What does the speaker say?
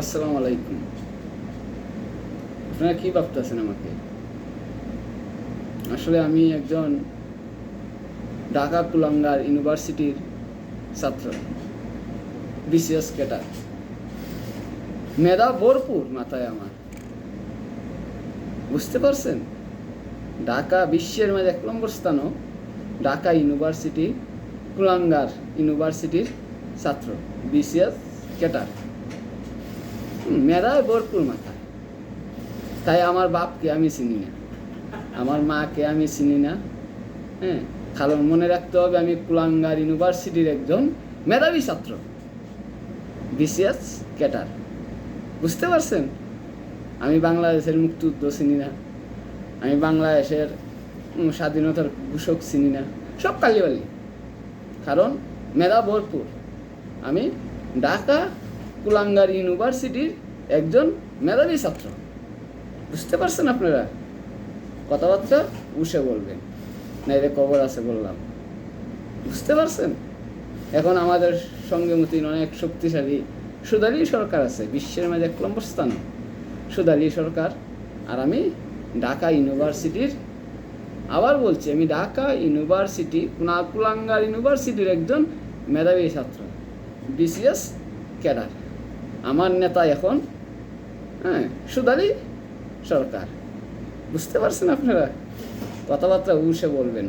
আসসালামু আলাইকুম। আপনারা কি ভাবতেছেন আমাকে? আসলে আমি একজন ঢাকা কুলাঙ্গার ইউনিভার্সিটির ছাত্র, বিসিএস ক্যাডার। মেধা ভরপুর মাথায় আমার, বুঝতে পারছেন? ঢাকা বিশ্বের মাঝে 1 নম্বর স্থানও ঢাকা ইউনিভার্সিটি, কুলাঙ্গার ইউনিভার্সিটির ছাত্র, বিসিএস ক্যাডার। মেধায় ভরপুর মাথায়। তাই আমার বাপকে আমি চিনি না, আমার মাকে আমি চিনি না। হ্যাঁ, কারণ মনে রাখতে হবে আমি কুলাঙ্গার ইউনিভার্সিটির একজন মেধাবী ছাত্র, বিসিএস ক্যাডার। বুঝতে পারছেন? আমি বাংলাদেশের মুক্তিযুদ্ধ চিনি না, আমি বাংলাদেশের স্বাধীনতার ঘোষক চিনি না, সব কালিবালি। কারণ মেধা ভরপুর। আমি ঢাকা কুলাঙ্গার ইউনিভার্সিটির একজন মেধাবী ছাত্র। বুঝতে পারছেন আপনারা? কথাবার্তা উঠে বলবেন, না এদের খবর আছে বললাম। বুঝতে পারছেন? এখন আমাদের সঙ্গে মতিন অনেক শক্তিশালী সুদালি সরকার আছে, বিশ্বের মাঝে 1 নম্বর স্থান সুদালি সরকার। আর আমি ঢাকা ইউনিভার্সিটির, আবার বলছি, আমি ঢাকা ইউনিভার্সিটি কুলাঙ্গার ইউনিভার্সিটির একজন মেধাবী ছাত্র, বিসিএস ক্যাডার। আমার নেতা এখন সুদালি সরকার। বুঝতে পারছেন আপনারা? কথাবার্তা উঠে বলবেন।